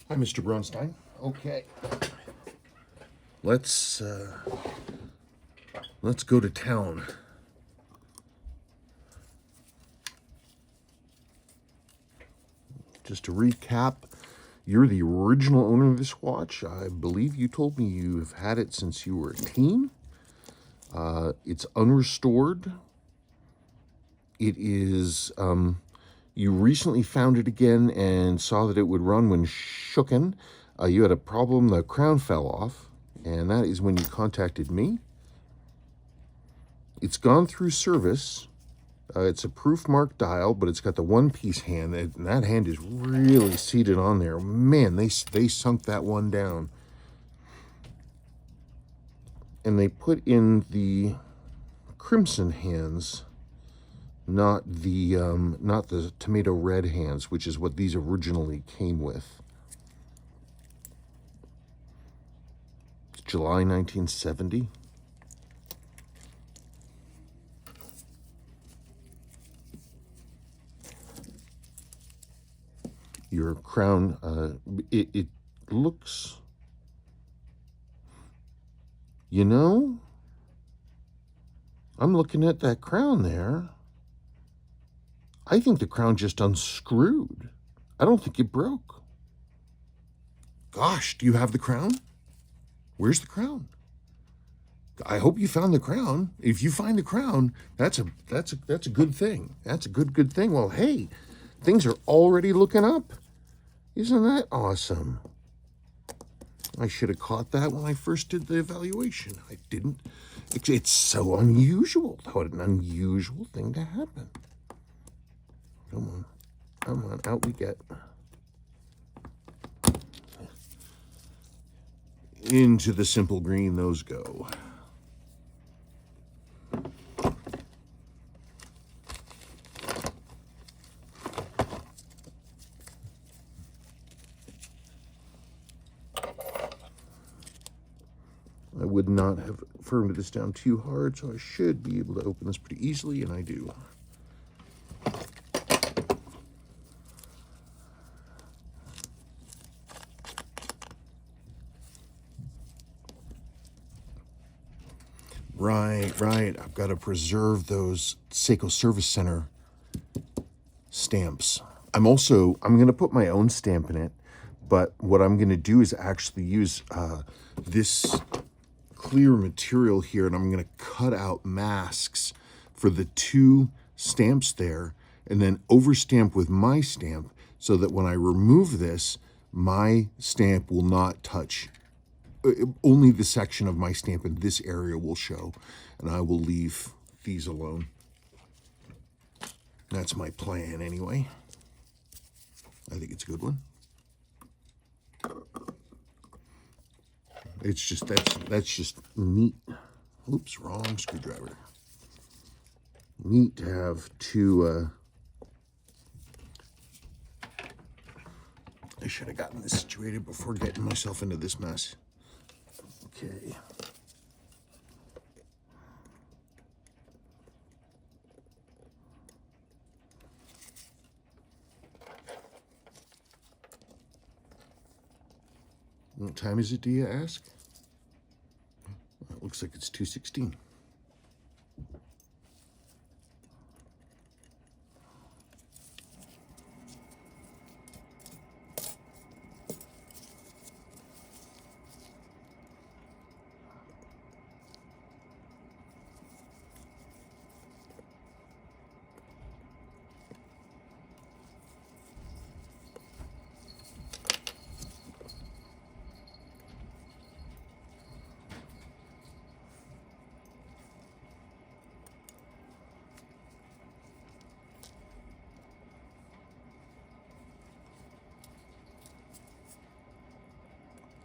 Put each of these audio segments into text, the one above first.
Hi, Mr. Bronstein. Okay, let's go to town. Just to recap, you're the original owner of this watch. I believe you told me you've had it since you were a teen. It's unrestored. It is. You recently found it again and saw that it would run when shooken. You had a problem, the crown fell off, and that is when you contacted me. It's gone through service. It's a proof mark dial, but it's got the one-piece hand, and that hand is really seated on there. Man, they sunk that one down. And they put in the crimson hands, not the tomato red hands, which is what these originally came with. It's July 1970. Your crown, it looks, you know, I'm looking at that crown there. I think the crown just unscrewed. I don't think it broke. Gosh, do you have the crown? Where's the crown? I hope you found the crown. If you find the crown, that's a good thing. That's a good thing. Well, hey, things are already looking up. Isn't that awesome? I should have caught that when I first did the evaluation. I didn't. It's so unusual. What an unusual thing to happen. Come on, out we get. Into the simple green those go. I would not have firmed this down too hard, so I should be able to open this pretty easily, and I do. Right. I've got to preserve those Seiko Service Center stamps. I'm going to put my own stamp in it, but what I'm going to do is actually use this clear material here, and I'm going to cut out masks for the two stamps there, and then overstamp with my stamp so that when I remove this, my stamp will not touch. Only the section of my stamp in this area will show, and I will leave these alone. That's my plan anyway. I think it's a good one. It's just, that's just neat. Oops, wrong screwdriver. Neat to have two, I should have gotten this situated before getting myself into this mess. Okay. What time is it, do you ask? It looks like it's 2:16.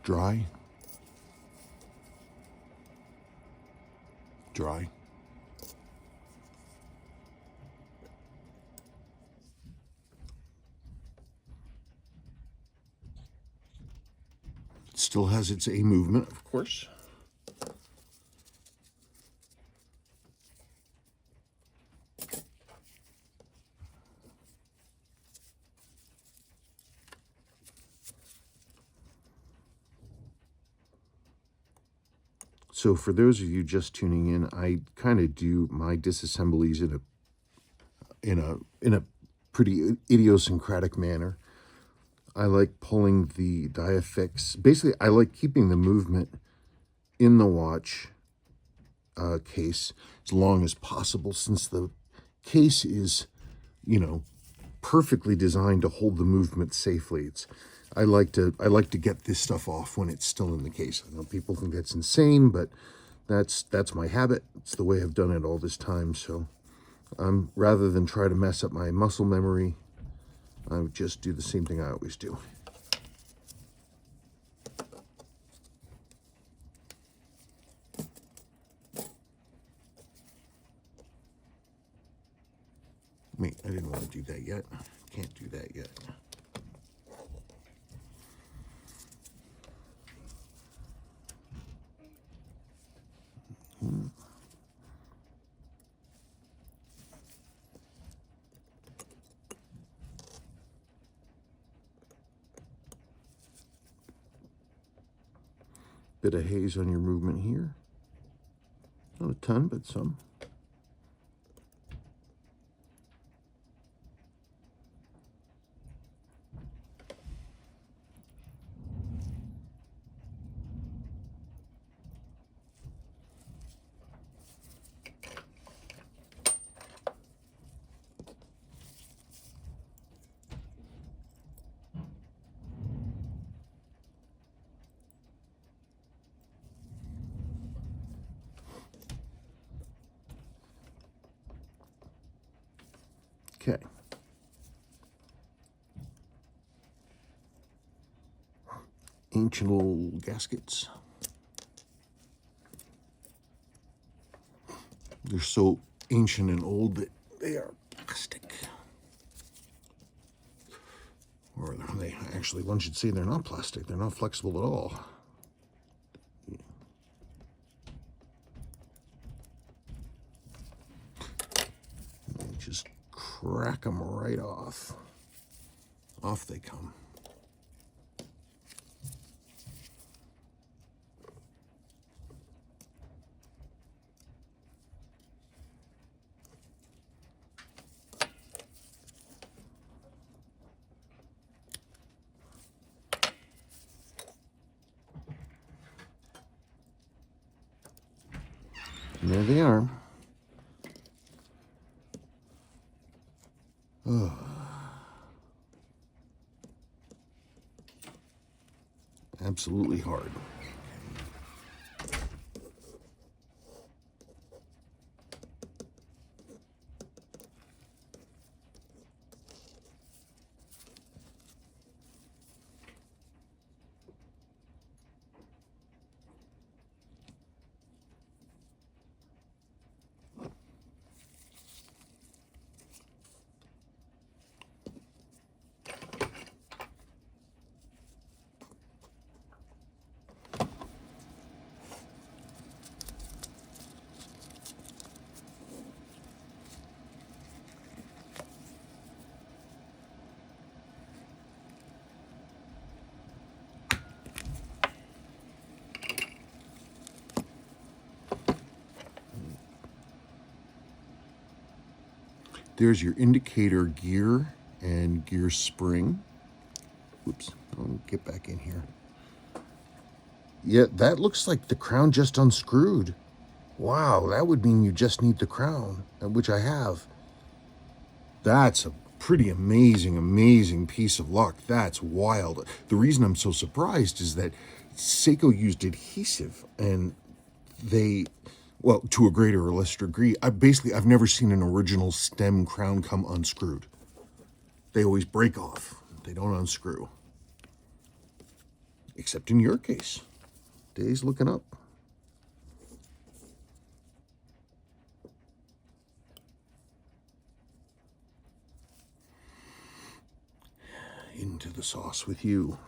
Dry. Dry. It still has its A movement, of course. So for those of you just tuning in, I kind of do my disassemblies in a pretty idiosyncratic manner. I like pulling the diafix. Basically, I like keeping the movement in the watch case as long as possible, since the case is, you know, perfectly designed to hold the movement safely. I like to get this stuff off when it's still in the case. I know people think that's insane, but that's my habit. It's the way I've done it all this time. So rather than try to mess up my muscle memory, I would just do the same thing I always do. Wait, I didn't want to do that yet. Can't do that yet. Bit of haze on your movement here. Not a ton, but some. Okay. Ancient old gaskets. They're so ancient and old that they are plastic. Or they actually, one should say they're not plastic. They're not flexible at all. Just crack them right off. Off they come. And there they are. Oh. Absolutely hard. There's your indicator gear and gear spring. Whoops, I'll get back in here. Yeah, that looks like the crown just unscrewed. Wow, that would mean you just need the crown, which I have. That's a pretty amazing piece of luck. That's wild. The reason I'm so surprised is that Seiko used adhesive, and they, well, to a greater or lesser degree, I've never seen an original stem crown come unscrewed. They always break off. They don't unscrew. Except in your case. Day's looking up. Into the sauce with you.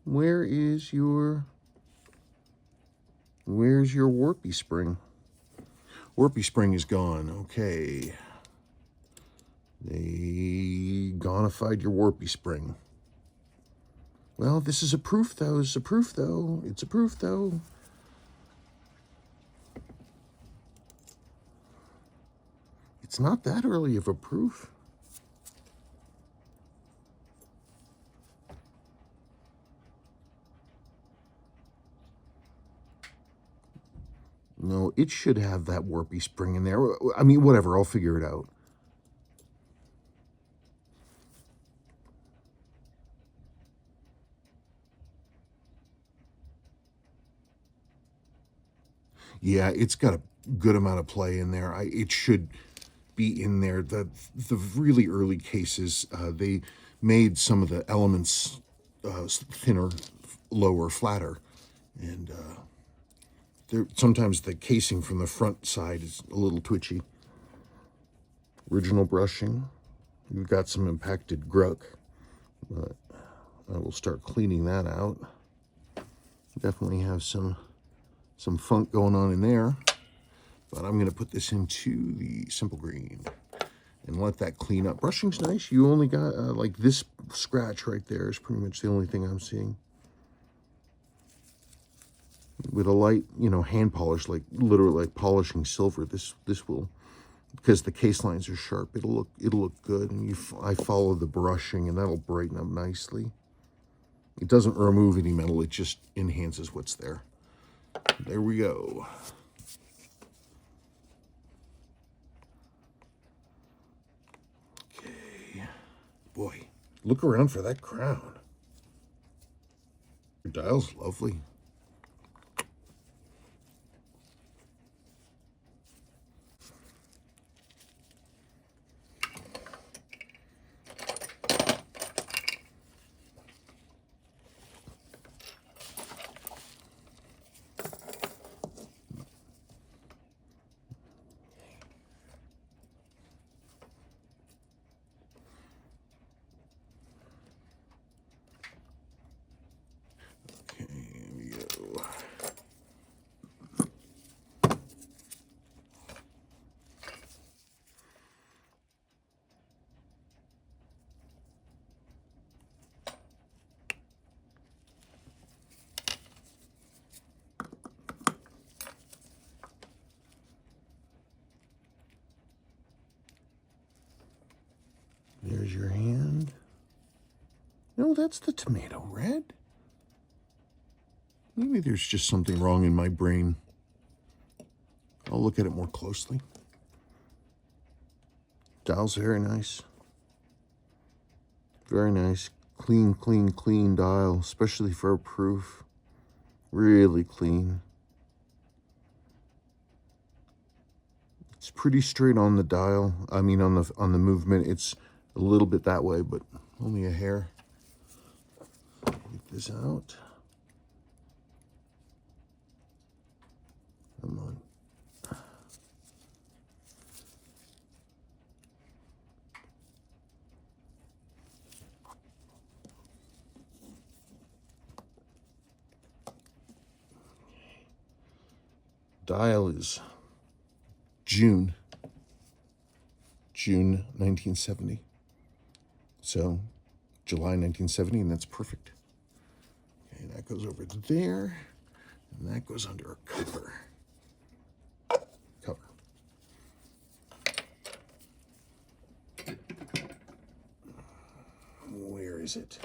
Where's your warpy spring? Warpy spring is gone. Okay. There modified your warpy spring. Well, this is a proof, though. It's a proof, though. It's a proof, though. It's not that early of a proof. No, it should have that warpy spring in there. I mean, whatever. I'll figure it out. Yeah, it's got a good amount of play in there. It should be in there. The really early cases, they made some of the elements thinner, lower, flatter, and sometimes the casing from the front side is a little twitchy. Original brushing. We've got some impacted gruck, but I will start cleaning that out. Definitely have some funk going on in there, but I'm going to put this into the simple green and let that clean up. Brushing's nice. You only got like this scratch right there is pretty much the only thing I'm seeing. With a light, hand polish, like literally like polishing silver, this will, because the case lines are sharp, it'll look good. And I follow the brushing, and that'll brighten up nicely. It doesn't remove any metal; it just enhances what's there. There we go. Okay, boy, look around for that crown. Your dial's lovely. There's your hand. No, that's the tomato red. Maybe there's just something wrong in my brain. I'll look at it more closely. Dial's very nice. Very nice. Clean, clean, clean dial, especially for a proof. Really clean. It's pretty straight on the dial. I mean, on the movement, it's a little bit that way, but only a hair. Take this out. Come on. Dial is June 1970. So July 1970, and that's perfect. Okay, that goes over there, and that goes under a cover. Where is it?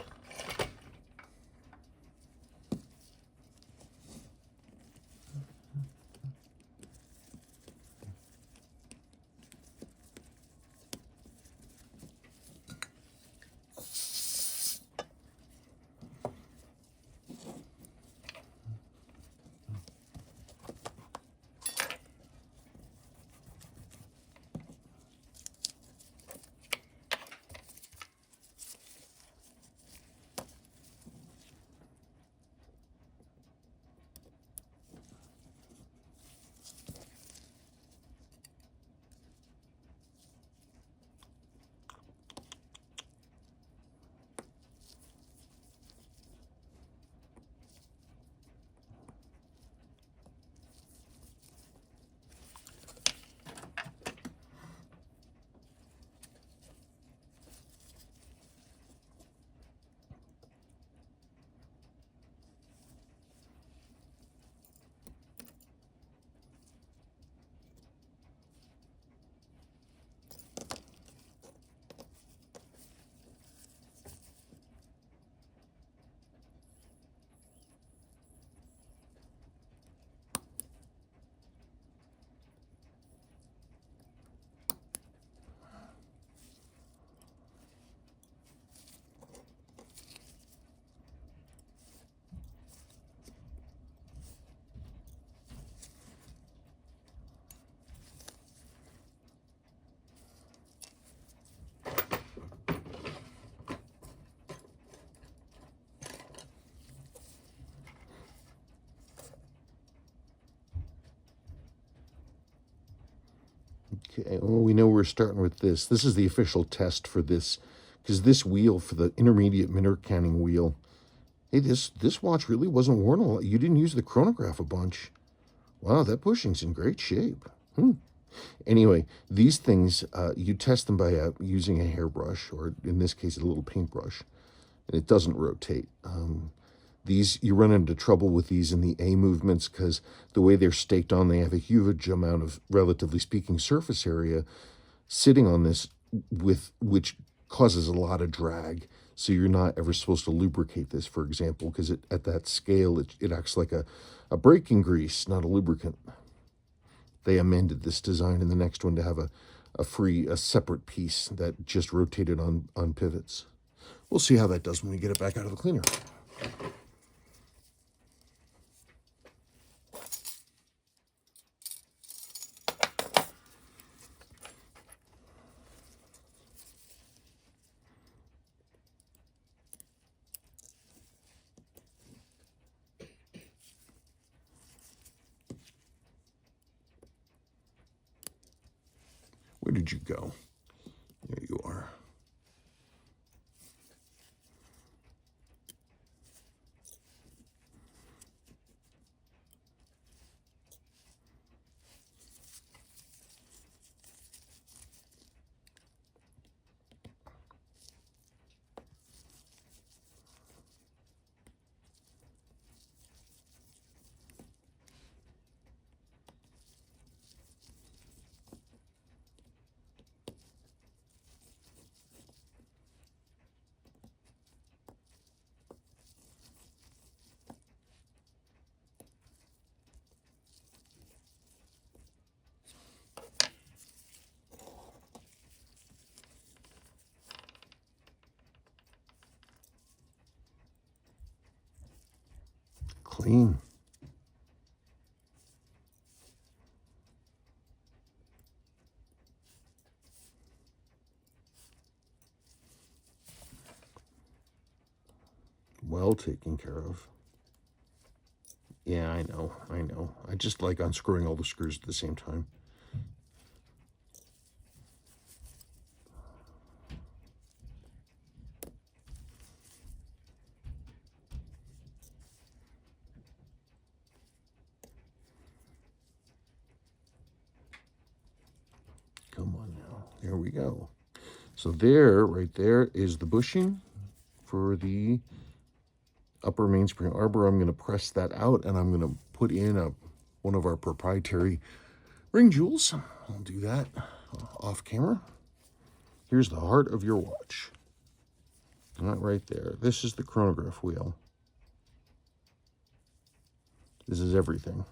Okay, well, we know we're starting with this. This is the official test for this, because this wheel for the intermediate minute counting wheel, hey, this watch really wasn't worn a lot. You didn't use the chronograph a bunch. Wow, that bushing's in great shape. Anyway, these things, you test them by using a hairbrush, or in this case, a little paintbrush, and it doesn't rotate. These, you run into trouble with these in the A movements because the way they're staked on, they have a huge amount of, relatively speaking, surface area sitting on this, with which causes a lot of drag. So you're not ever supposed to lubricate this, for example, because at that scale, it acts like a braking grease, not a lubricant. They amended this design in the next one to have a separate piece that just rotated on pivots. We'll see how that does when we get it back out of the cleaner. Where did you go? There you are. Clean. Well taken care of. Yeah, I know. I just like unscrewing all the screws at the same time. Come on now. There we go. So there, right there, is the bushing for the upper mainspring arbor. I'm going to press that out, and I'm going to put in one of our proprietary ring jewels. I'll do that off camera. Here's the heart of your watch. Not right there. This is the chronograph wheel. This is everything.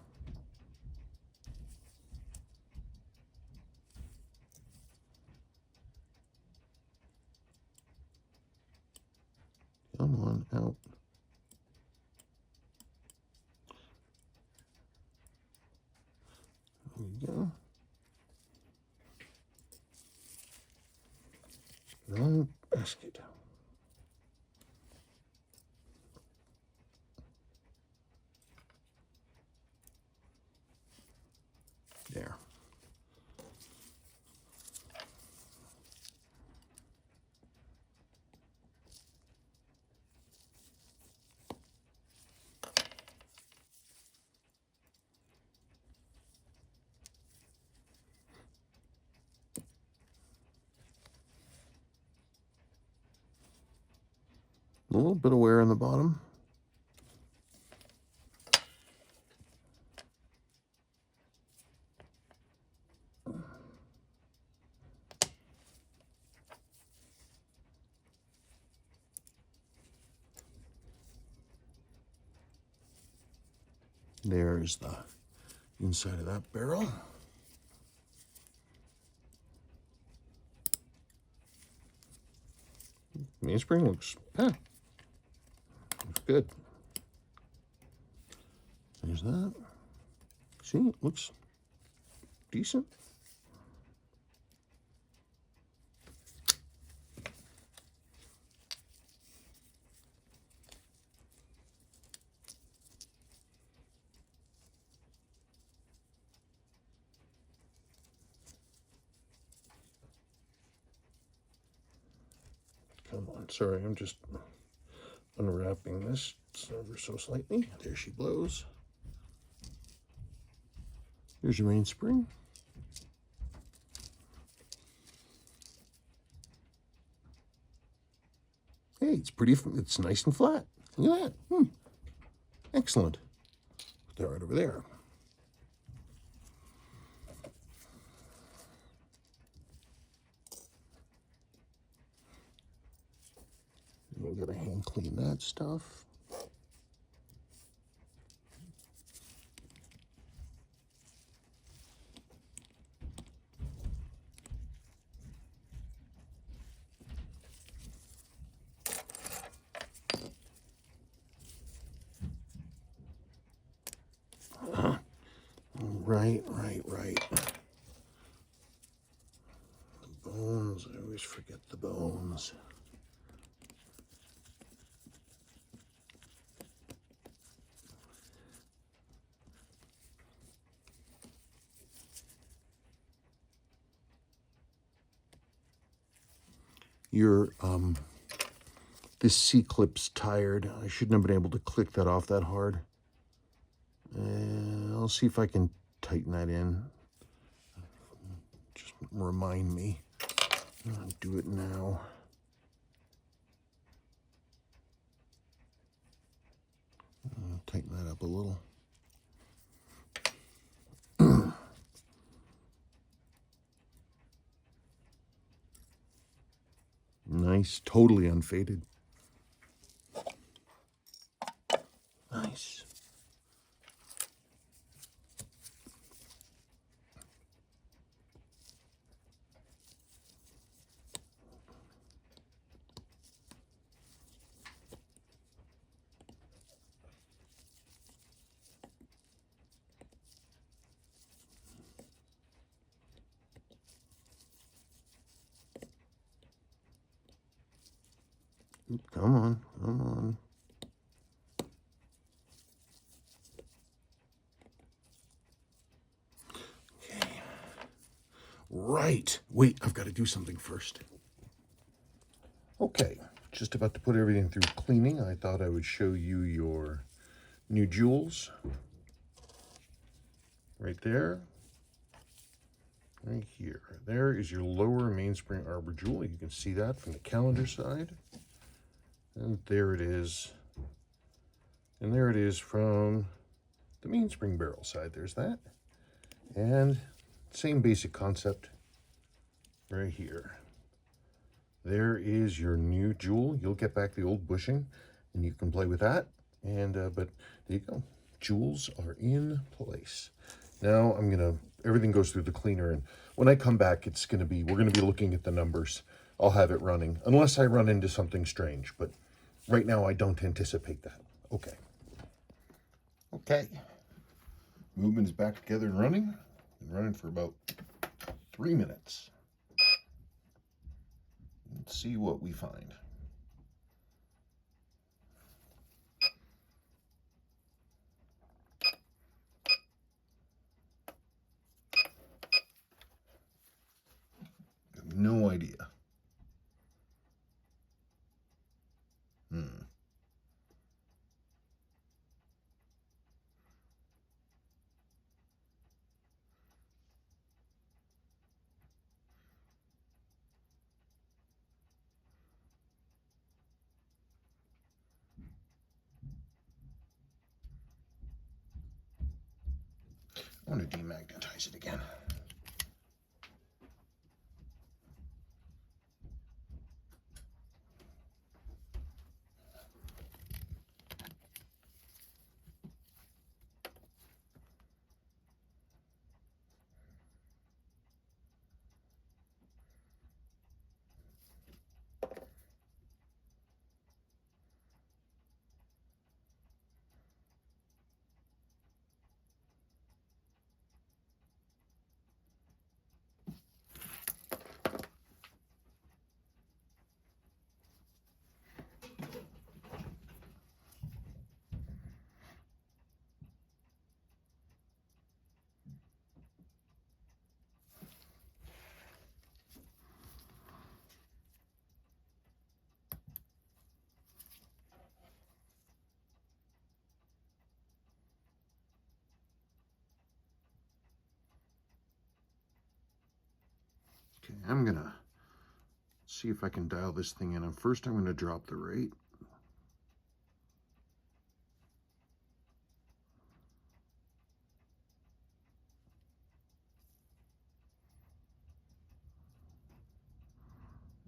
Come on out. There we go. Wrong basket. There. A little bit of wear on the bottom. There's the inside of that barrel. Mainspring looks good. There's that. See, it looks decent. Come on, sorry, I'm just unwrapping this ever so slightly. There she blows. Here's your mainspring. Hey, it's nice and flat. Look at that. Excellent. Put that right over there. We're gonna hand clean that stuff. Right. The bones, I always forget the bones. Your this C-clip's tired. I shouldn't have been able to click that off that hard. I'll see if I can tighten that in. Just remind me. I'll do it now. I'll tighten that up a little. Nice, totally unfaded. Nice. Come on. Okay. Right. Wait, I've got to do something first. Okay, just about to put everything through cleaning. I thought I would show you your new jewels. Right there. Right here. There is your lower mainspring arbor jewel. You can see that from the calendar side. And there it is. And there it is from the mainspring barrel side. There's that. And same basic concept right here. There is your new jewel. You'll get back the old bushing and you can play with that. And but there you go. Jewels are in place. Now everything goes through the cleaner, and when I come back, we're gonna be looking at the numbers. I'll have it running, unless I run into something strange, but right now I don't anticipate that. Okay. Movement is back together and running. Been running for about 3 minutes. Let's see what we find. I have no idea. I want to demagnetize it again. I'm gonna see if I can dial this thing in. And first I'm gonna drop the rate.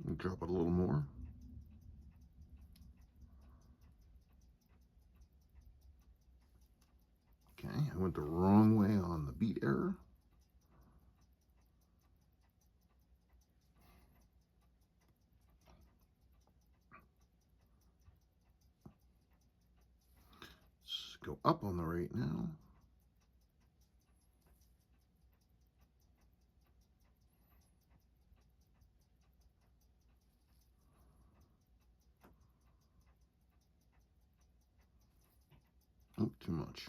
And drop it a little more. Okay, I went the wrong way on the beat error. Let's go up on the rate now. Oh, too much.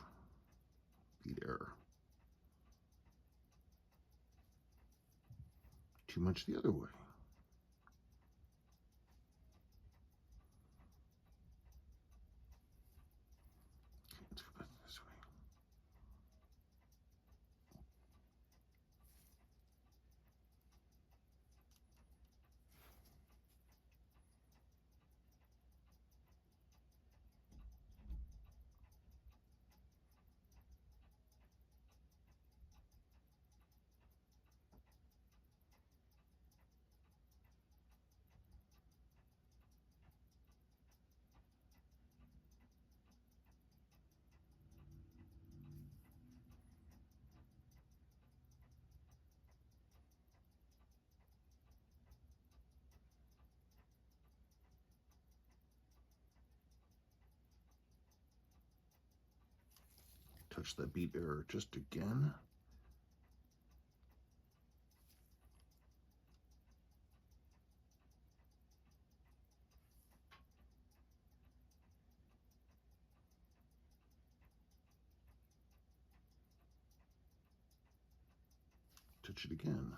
Beat error. Too much the other way. Okay, let's go back this way. Touch that beat error just again. Touch it again.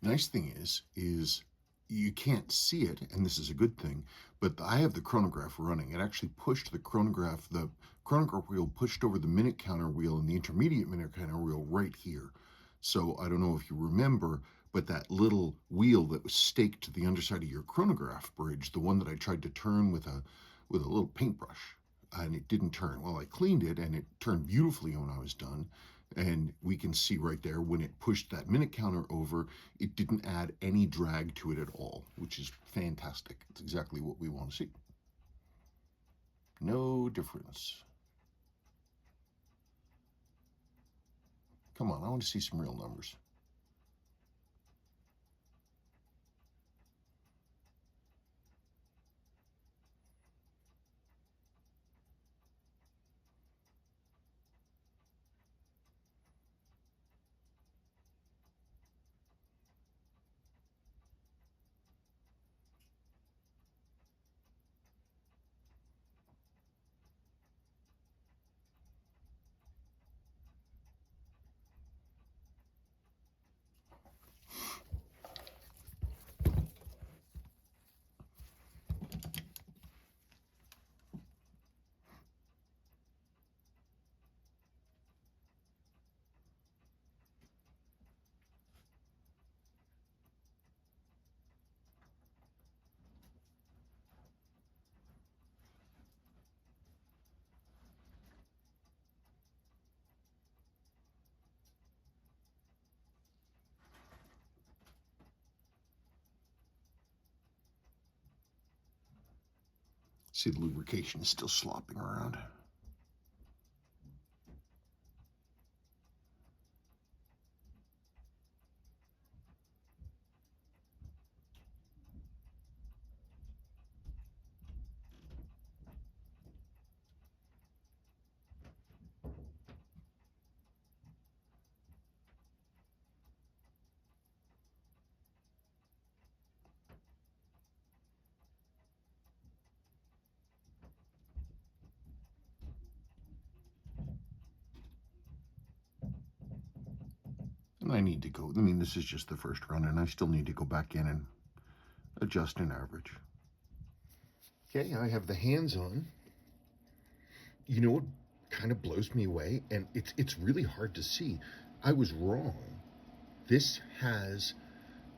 Nice thing is you can't see it, and this is a good thing, but I have the chronograph running. It actually pushed the chronograph wheel pushed over the minute counter wheel and the intermediate minute counter wheel right here. So I don't know if you remember, but that little wheel that was staked to the underside of your chronograph bridge, the one that I tried to turn with a little paintbrush, and it didn't turn. Well, I cleaned it and it turned beautifully when I was done. And we can see right there when it pushed that minute counter over, it didn't add any drag to it at all, which is fantastic. It's exactly what we want to see. No difference. Come on, I want to see some real numbers. See, the lubrication is still slopping around. And I need to go, I mean, this is just the first run, and I still need to go back in and adjust an average. Okay, I have the hands on. You know what kind of blows me away? And it's really hard to see. I was wrong. This has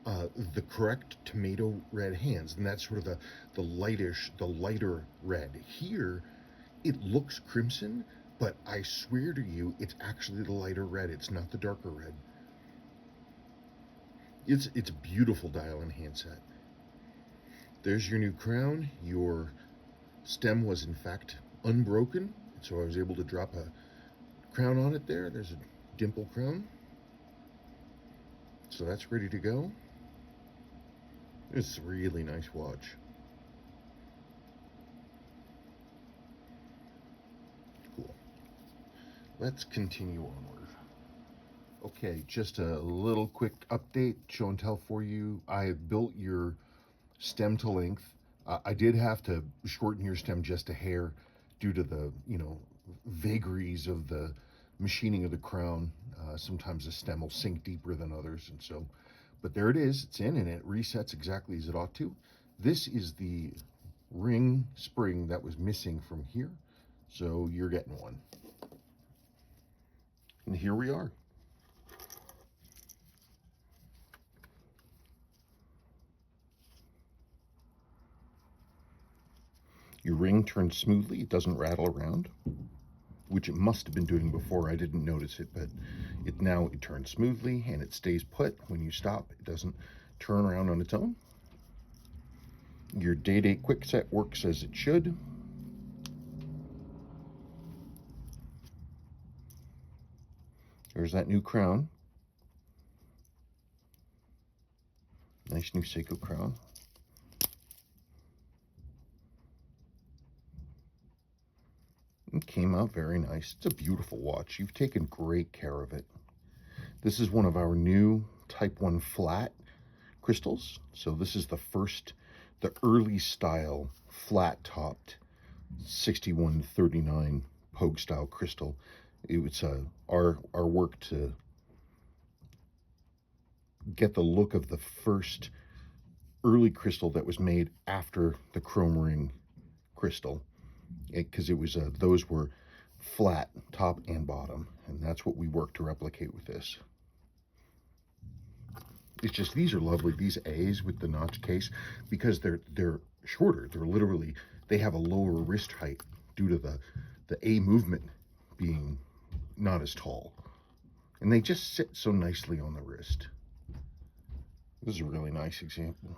the correct tomato red hands, and that's sort of the lighter red. Here, it looks crimson, but I swear to you, it's actually the lighter red. It's not the darker red. It's a beautiful dial and handset. There's your new crown. Your stem was in fact unbroken, so I was able to drop a crown on it there. There's a dimple crown. So that's ready to go. It's a really nice watch. Cool. Let's continue onward. Okay, just a little quick update, show and tell for you. I have built your stem to length. I did have to shorten your stem just a hair due to the, vagaries of the machining of the crown. Sometimes the stem will sink deeper than others, and so, but there it is, it's in, and it resets exactly as it ought to. This is the ring spring that was missing from here, so you're getting one. And here we are. Your ring turns smoothly, it doesn't rattle around, which it must have been doing before. I didn't notice it, but it turns smoothly and it stays put. When you stop, it doesn't turn around on its own. Your day-date quick set works as it should. There's that new crown. Nice new Seiko crown. It came out very nice. It's a beautiful watch. You've taken great care of it. This is one of our new Type 1 flat crystals. So this is the early style flat-topped 6139 Pogue style crystal. It was our work to get the look of the first early crystal that was made after the chrome ring crystal, because it was those were flat top and bottom, and that's what we worked to replicate with this. It's just, these are lovely, these A's with the notch case, because they're shorter. They're literally, they have a lower wrist height due to the A movement being not as tall, and they just sit so nicely on the wrist. This is a really nice example.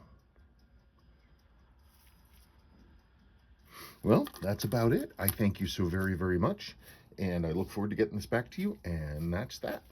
Well, that's about it. I thank you so very, very much, and I look forward to getting this back to you, and that's that.